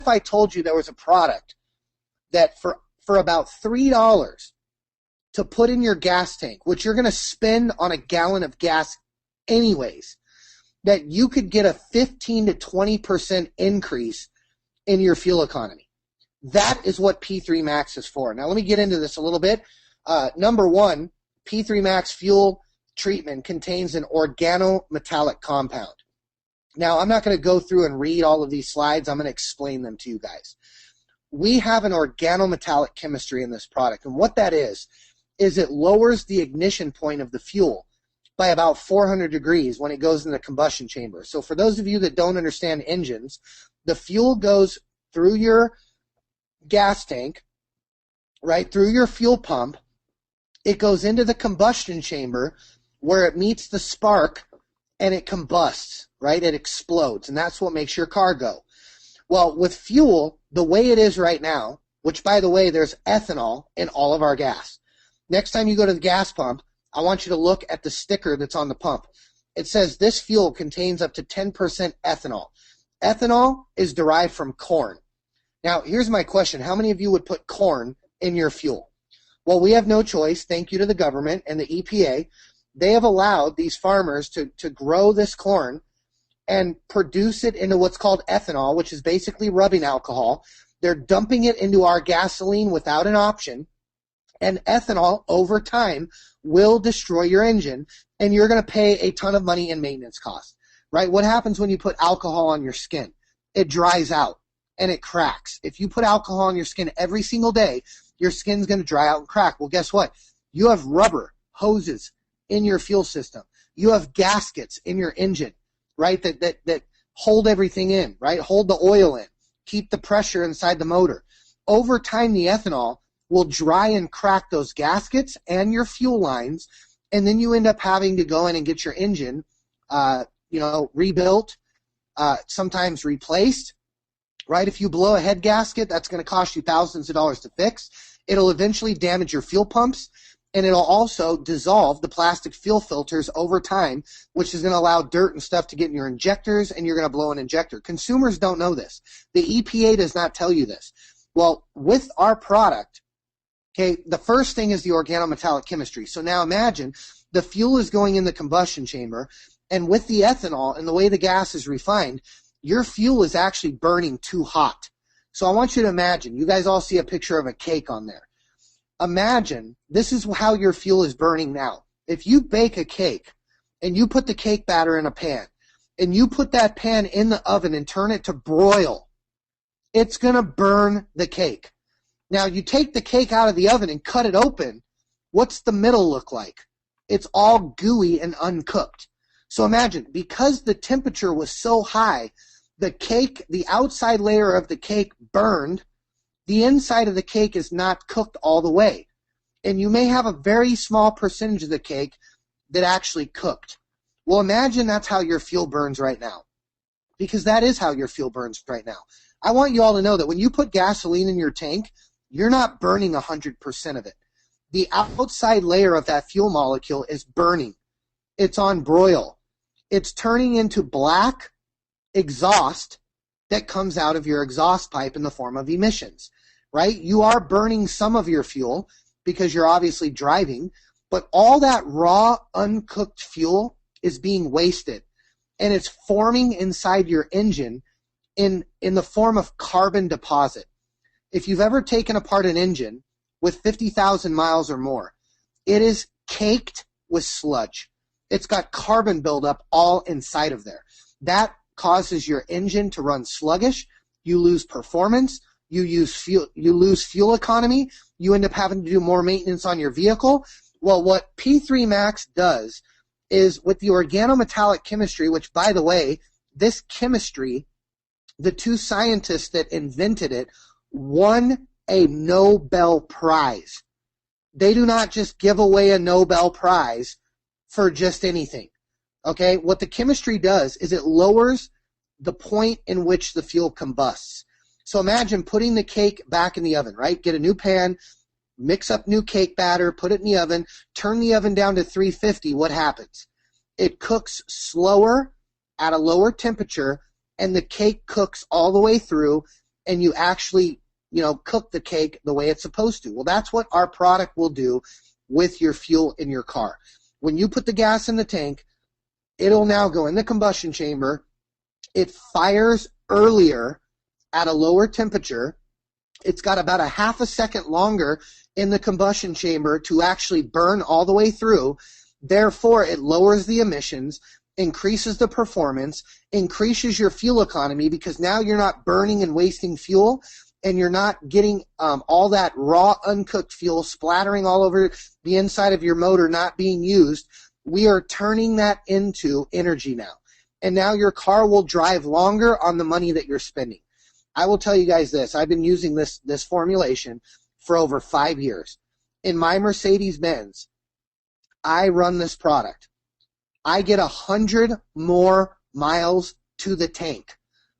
if I told you there was a product that for about $3 to put in your gas tank, which you're going to spend on a gallon of gas anyways, that you could get a 15 to 20% increase in your fuel economy. That is what P3Maxx is for. Now, let me get into this a little bit. Number one, P3Maxx fuel treatment contains an organometallic compound. Now, I'm not going to go through and read all of these slides. I'm going to explain them to you guys. We have an organometallic chemistry in this product, and what that is it lowers the ignition point of the fuel by about 400 degrees when it goes in the combustion chamber. So for those of you that don't understand engines, the fuel goes through your gas tank, right, through your fuel pump. It goes into the combustion chamber where it meets the spark and it combusts, right? It explodes, and that's what makes your car go. Well, with fuel, the way it is right now, which, by the way, there's ethanol in all of our gas. Next time you go to the gas pump, I want you to look at the sticker that's on the pump. It says this fuel contains up to 10% ethanol. Ethanol is derived from corn. Now, here's my question. How many of you would put corn in your fuel? Well, we have no choice, thank you to the government and the EPA. They have allowed these farmers to grow this corn and produce it into what's called ethanol, which is basically rubbing alcohol. They're dumping it into our gasoline without an option. And ethanol, over time, will destroy your engine, and you're going to pay a ton of money in maintenance costs, right? What happens when you put alcohol on your skin? It dries out, and it cracks. If you put alcohol on your skin every single day, your skin's going to dry out and crack. Well, guess what? You have rubber hoses in your fuel system. You have gaskets in your engine, right, that hold everything in, right? Hold the oil in, keep the pressure inside the motor. Over time, the ethanol will dry and crack those gaskets and your fuel lines, and then you end up having to go in and get your engine, rebuilt, sometimes replaced, right? If you blow a head gasket, that's going to cost you thousands of dollars to fix. It'll eventually damage your fuel pumps, and it'll also dissolve the plastic fuel filters over time, which is going to allow dirt and stuff to get in your injectors, and you're going to blow an injector. Consumers don't know this. The EPA does not tell you this. Well, with our product, okay, the first thing is the organometallic chemistry. So now imagine the fuel is going in the combustion chamber, and with the ethanol and the way the gas is refined, your fuel is actually burning too hot. So I want you to imagine, you guys all see a picture of a cake on there. Imagine this is how your fuel is burning now. If you bake a cake and you put the cake batter in a pan and you put that pan in the oven and turn it to broil, it's going to burn the cake. Now, you take the cake out of the oven and cut it open. What's the middle look like? It's all gooey and uncooked. So imagine, because the temperature was so high, the cake, the outside layer of the cake burned. The inside of the cake is not cooked all the way. And you may have a very small percentage of the cake that actually cooked. Well, imagine that's how your fuel burns right now. Because that is how your fuel burns right now. I want you all to know that when you put gasoline in your tank, you're not burning 100% of it. The outside layer of that fuel molecule is burning. It's on broil. It's turning into black exhaust that comes out of your exhaust pipe in the form of emissions, right? You are burning some of your fuel because you're obviously driving, but all that raw, uncooked fuel is being wasted, and it's forming inside your engine in the form of carbon deposit. If you've ever taken apart an engine with 50,000 miles or more, it is caked with sludge. It's got carbon buildup all inside of there. That causes your engine to run sluggish. You lose performance. You lose fuel economy. You end up having to do more maintenance on your vehicle. Well, what P3Maxx does is with the organometallic chemistry, which, by the way, this chemistry, the two scientists that invented it won a Nobel Prize. They do not just give away a Nobel Prize for just anything. Okay? What the chemistry does is it lowers the point in which the fuel combusts. So imagine putting the cake back in the oven, right? Get a new pan, mix up new cake batter, put it in the oven, turn the oven down to 350. What happens? It cooks slower at a lower temperature, and the cake cooks all the way through, and you actually, cook the cake the way it's supposed to. Well, that's what our product will do with your fuel in your car. When you put the gas in the tank, it'll now go in the combustion chamber. It fires earlier at a lower temperature. It's got about a half a second longer in the combustion chamber to actually burn all the way through. Therefore, it lowers the emissions, increases the performance, increases your fuel economy, because now you're not burning and wasting fuel, and you're not getting all that raw, uncooked fuel splattering all over the inside of your motor not being used. We are turning that into energy now. And now your car will drive longer on the money that you're spending. I will tell you guys this. I've been using this formulation for over 5 years. In my Mercedes-Benz, I run this product. I get 100 more miles to the tank.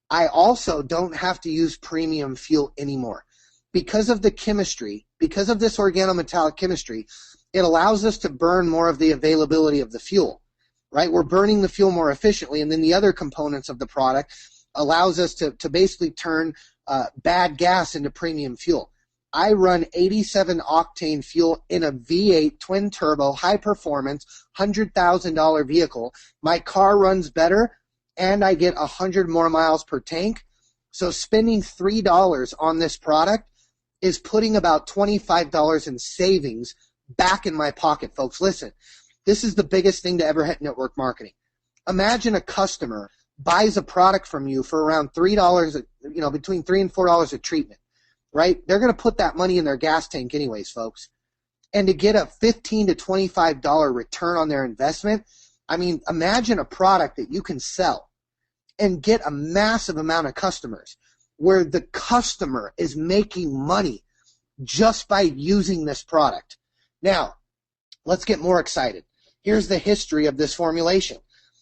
I also don't have to use premium fuel anymore. Because of the chemistry, because of this organometallic chemistry, it allows us to burn more of the availability of the fuel, right? We're burning the fuel more efficiently, and then the other components of the product allows us to basically turn bad gas into premium fuel. I run 87 octane fuel in a V8 twin turbo, high performance, $100,000 vehicle. My car runs better, and I get 100 more miles per tank. So spending $3 on this product is putting about $25 in savings back in my pocket, folks. Listen, this is the biggest thing to ever hit network marketing. Imagine a customer buys a product from you for around $3, between $3 and $4 a treatment, right? They're going to put that money in their gas tank anyways, folks. And to get a $15 to $25 return on their investment, I mean, imagine a product that you can sell and get a massive amount of customers where the customer is making money just by using this product. Now, let's get more excited. Here's the history of this formulation.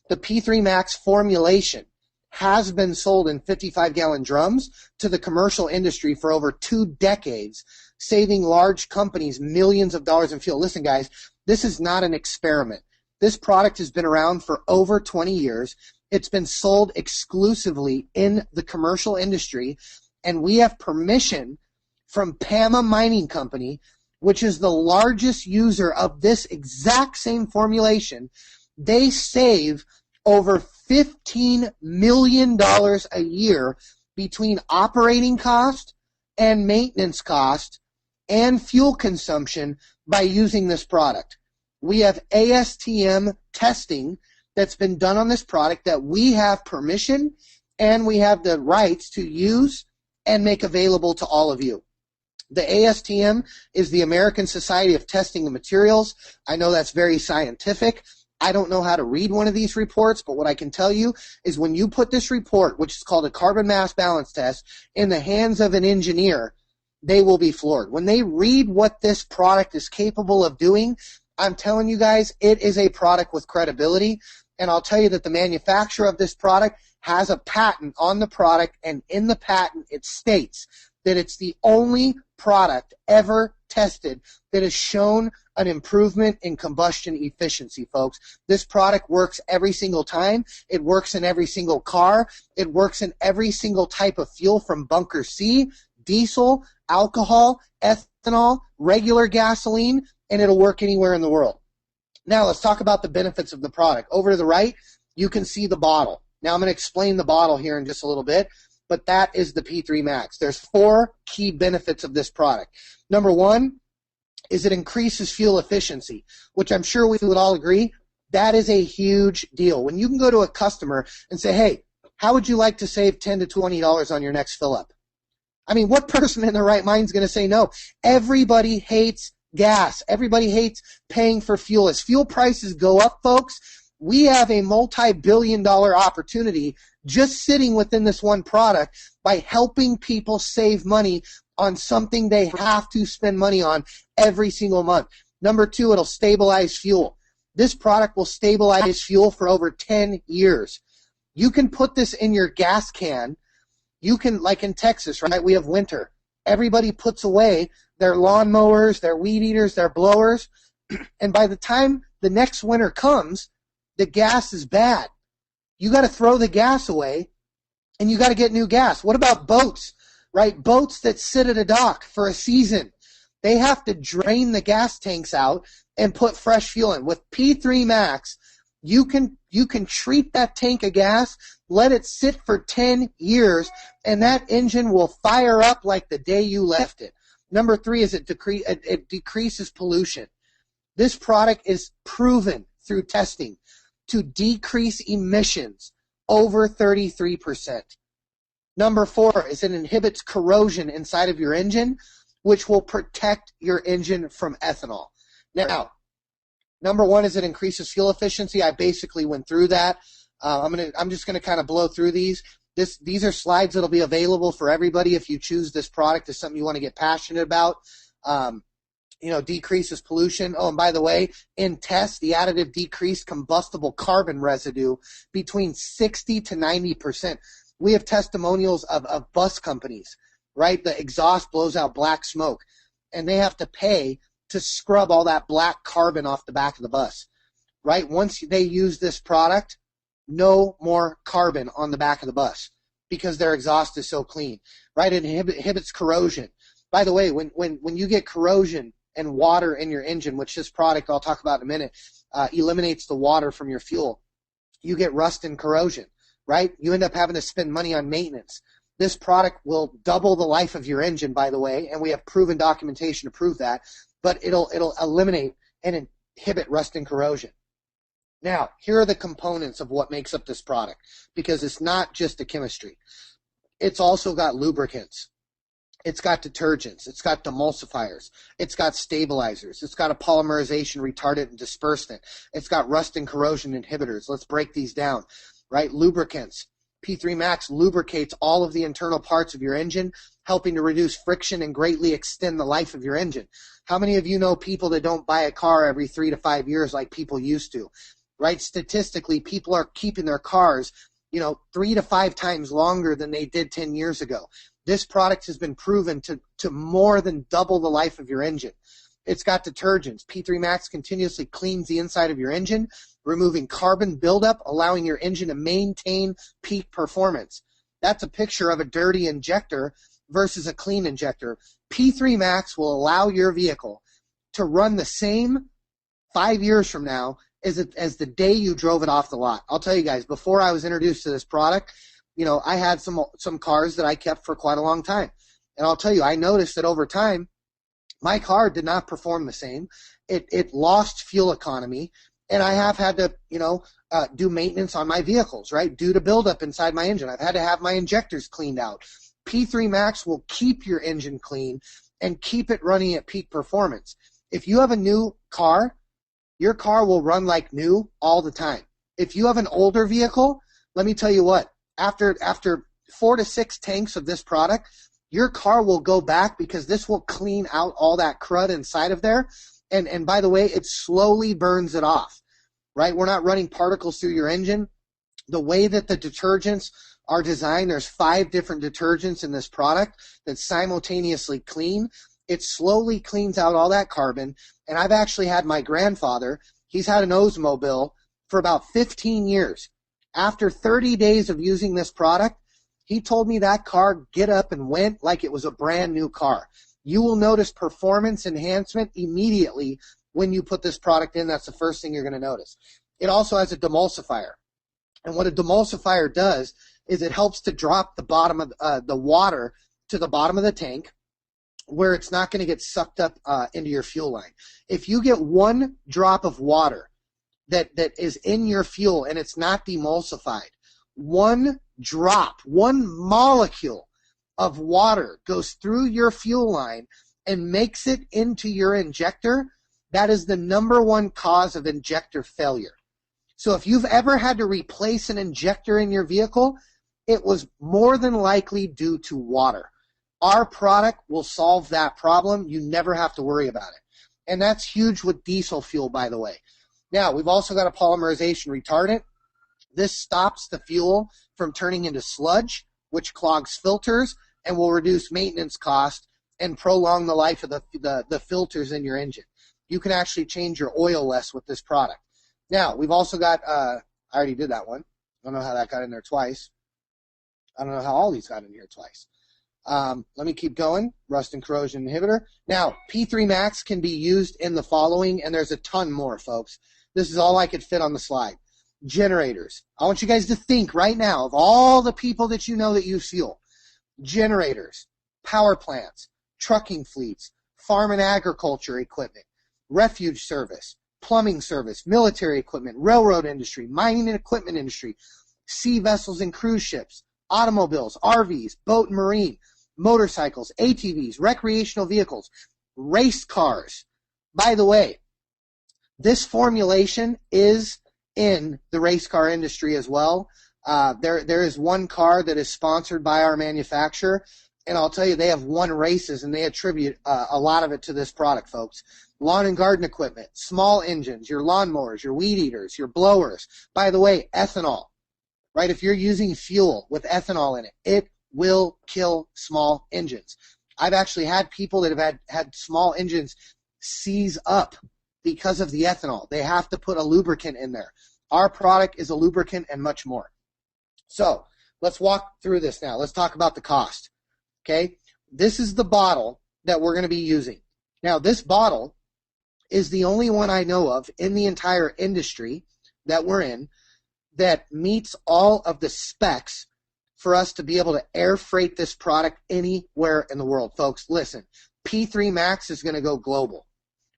The P3Maxx formulation has been sold in 55-gallon drums to the commercial industry for over 2 decades, saving large companies millions of dollars in fuel. Listen, guys, this is not an experiment. This product has been around for over 20 years. It's been sold exclusively in the commercial industry, and we have permission from PAMA Mining Company, which is the largest user of this exact same formulation. They save over $15 million a year between operating cost and maintenance cost and fuel consumption by using this product. We have ASTM testing that's been done on this product that we have permission and we have the rights to use and make available to all of you. The ASTM is the American Society of Testing and Materials. I know that's very scientific. I don't know how to read one of these reports, but what I can tell you is when you put this report, which is called a carbon mass balance test, in the hands of an engineer, they will be floored. When they read what this product is capable of doing, I'm telling you guys, it is a product with credibility. And I'll tell you that the manufacturer of this product has a patent on the product, and in the patent it states that it's the only product ever tested that has shown an improvement in combustion efficiency, folks. This product works every single time. It works in every single car. It works in every single type of fuel, from bunker C, diesel, alcohol, ethanol, regular gasoline, and it'll work anywhere in the world. Now let's talk about the benefits of the product. Over to the right, you can see the bottle. Now I'm going to explain the bottle here in just a little bit, but that is the P3Maxx. There's 4 key benefits of this product. Number 1 is it increases fuel efficiency, which I'm sure we would all agree, that is a huge deal. When you can go to a customer and say, hey, how would you like to save $10 to $20 on your next fill up? I mean, what person in their right mind is going to say no? Everybody hates gas. Everybody hates paying for fuel. As fuel prices go up, folks, we have a multi-billion-dollar opportunity just sitting within this one product by helping people save money on something they have to spend money on every single month. Number 2, it'll stabilize fuel. This product will stabilize fuel for over 10 years. You can put this in your gas can. You can, like in Texas, right? We have winter. Everybody puts away their lawnmowers, their weed eaters, their blowers, and by the time the next winter comes, the gas is bad. You got to throw the gas away, and you got to get new gas. What about boats? right? Boats that sit at a dock for a season, they have to drain the gas tanks out and put fresh fuel in. With P3Maxx, you can treat that tank of gas, let it sit for 10 years, and that engine will fire up like the day you left it. Number 3 is it decreases pollution. This product is proven through testing to decrease emissions over 33%. Number 4 is it inhibits corrosion inside of your engine, which will protect your engine from ethanol. Now, number 1 is it increases fuel efficiency. I basically went through that. I'm just gonna kind of blow through these. These are slides that'll be available for everybody if you choose this product as something you want to get passionate about. Decreases pollution. Oh, and by the way, in tests, the additive decreased combustible carbon residue between 60 to 90%. We have testimonials of bus companies, right? The exhaust blows out black smoke, and they have to pay to scrub all that black carbon off the back of the bus, right? Once they use this product, no more carbon on the back of the bus because their exhaust is so clean, right? It inhibits corrosion. By the way, when you get corrosion and water in your engine, which this product I'll talk about in a minute, eliminates the water from your fuel, you get rust and corrosion, right? You end up having to spend money on maintenance. This product will double the life of your engine, by the way, and we have proven documentation to prove that, but it'll eliminate and inhibit rust and corrosion. Now, here are the components of what makes up this product, because it's not just a chemistry. It's also got lubricants. It's got detergents. It's got demulsifiers. It's got stabilizers. It's got a polymerization retardant and dispersant. It's got rust and corrosion inhibitors. Let's break these down, right? Lubricants. P3Maxx lubricates all of the internal parts of your engine, helping to reduce friction and greatly extend the life of your engine. How many of you know people that don't buy a car every 3 to 5 years like people used to? Right? Statistically, people are keeping their cars, 3 to 5 times longer than they did 10 years ago. This product has been proven to more than double the life of your engine. It's got detergents. P3Maxx continuously cleans the inside of your engine, removing carbon buildup, allowing your engine to maintain peak performance. That's a picture of a dirty injector versus a clean injector. P3Maxx will allow your vehicle to run the same 5 years from now as the day you drove it off the lot. I'll tell you guys, before I was introduced to this product, I had some cars that I kept for quite a long time. And I'll tell you, I noticed that over time, my car did not perform the same. It lost fuel economy, and I have had to, do maintenance on my vehicles, right, due to buildup inside my engine. I've had to have my injectors cleaned out. P3Maxx will keep your engine clean and keep it running at peak performance. If you have a new car, your car will run like new all the time. If you have an older vehicle, let me tell you what, after 4 to 6 tanks of this product, your car will go back because this will clean out all that crud inside of there. And by the way, it slowly burns it off, right? We're not running particles through your engine. The way that the detergents are designed, there's 5 different detergents in this product that simultaneously clean. It slowly cleans out all that carbon. And I've actually had my grandfather, he's had an Oldsmobile for about 15 years. After 30 days of using this product, he told me that car get up and went like it was a brand new car. You will notice performance enhancement immediately when you put this product in. That's the first thing you're going to notice. It also has a demulsifier. And what a demulsifier does is it helps to drop the bottom of the water to the bottom of the tank where it's not going to get sucked up into your fuel line. If you get 1 drop of water that is in your fuel and it's not demulsified, 1 drop, 1 molecule of water goes through your fuel line and makes it into your injector, that is the #1 cause of injector failure. So if you've ever had to replace an injector in your vehicle, it was more than likely due to water. Our product will solve that problem. You never have to worry about it. And that's huge with diesel fuel, by the way. Now, we've also got a polymerization retardant. This stops the fuel from turning into sludge, which clogs filters and will reduce maintenance cost and prolong the life of the filters in your engine. You can actually change your oil less with this product. Now, we've also got, I already did that one. I don't know how that got in there twice. I don't know how all these got in here twice. Let me keep going. Rust and corrosion inhibitor. Now, P3Maxx can be used in the following, and there's a ton more, folks. This is all I could fit on the slide. Generators. I want you guys to think right now of all the people that you know that use fuel. Generators, power plants, trucking fleets, farm and agriculture equipment, refuge service, plumbing service, military equipment, railroad industry, mining and equipment industry, sea vessels and cruise ships, automobiles, RVs, boat and marine, motorcycles, ATVs, recreational vehicles, race cars. By the way, this formulation is in the race car industry as well. There is one car that is sponsored by our manufacturer, and I'll tell you, they have won races, and they attribute a lot of it to this product, folks. Lawn and garden equipment, small engines, your lawnmowers, your weed eaters, your blowers. By the way, ethanol, right? If you're using fuel with ethanol in it, it will kill small engines. I've actually had people that have had small engines seize up because of the ethanol. They have to put a lubricant in there. Our product is a lubricant and much more. So let's walk through this now. Let's talk about the cost. Okay, this is the bottle that we're going to be using. Now, this bottle is the only one I know of in the entire industry that we're in that meets all of the specs for us to be able to air freight this product anywhere in the world. Folks, listen, P3Maxx is going to go global.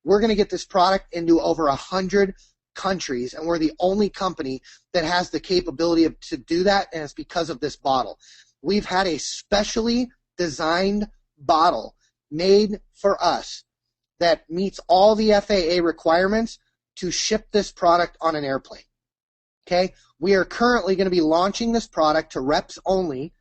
We're going to get this product into over 100 countries, and we're the only company that has the capability to do that, and it's because of this bottle. We've had a specially designed bottle made for us that meets all the FAA requirements to ship this product on an airplane. Okay, we are currently going to be launching this product to reps only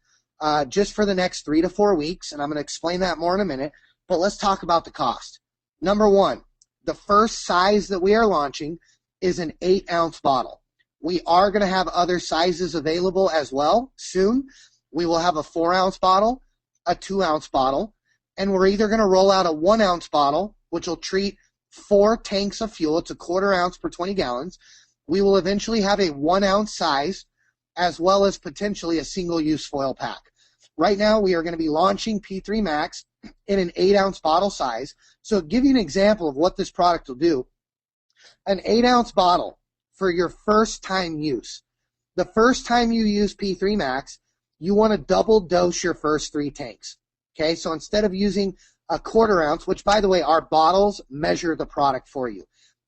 just for the next 3 to 4 weeks, and I'm going to explain that more in a minute, but let's talk about the cost. Number one, the first size that we are launching is an 8-ounce bottle. We are going to have other sizes available as well soon. We will have a 4-ounce bottle, a 2-ounce bottle, and we're either going to roll out a 1-ounce bottle, which will treat 4 tanks of fuel. It's a 1/4 ounce per 20 gallons. We will eventually have a 1-ounce size, as well as potentially a single-use foil pack. Right now, we are going to be launching P3Maxx in an 8-ounce bottle size. So to give you an example of what this product will do, an 8-ounce bottle for your first time use. The first time you use P3Maxx, you want to double dose your first 3 tanks. Okay, so instead of using a 1/4 ounce, which by the way, our bottles measure the product for you.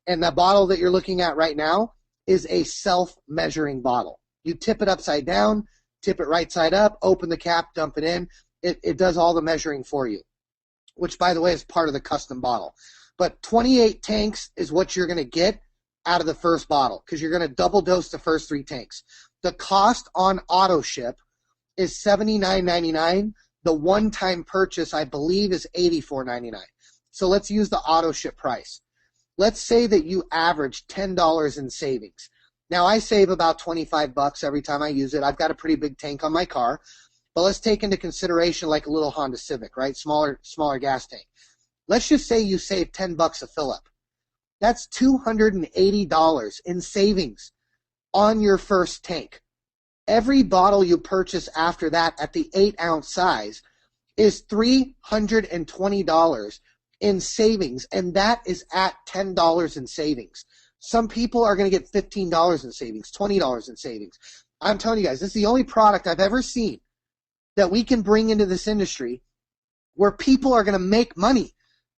And the bottle that you're looking at right now is a self-measuring bottle. You tip it upside down, tip it right side up, open the cap, dump it in. It does all the measuring for you, which by the way is part of the custom bottle. But 28 tanks is what you're going to get out of the first bottle because you're going to double dose the first 3 tanks. The cost on auto ship is $79.99. The one-time purchase, I believe, is $84.99. So let's use the auto ship price. Let's say that you average $10 in savings. Now, I save about $25 every time I use it. I've got a pretty big tank on my car. But let's take into consideration like a little Honda Civic, right? Smaller gas tank. Let's just say you save $10 a fill-up. That's $280 in savings on your first tank. Every bottle you purchase after that at the 8-ounce size is $320 in savings, and that is at $10 in savings. Some people are going to get $15 in savings, $20 in savings. I'm telling you guys, this is the only product I've ever seen that we can bring into this industry where people are going to make money.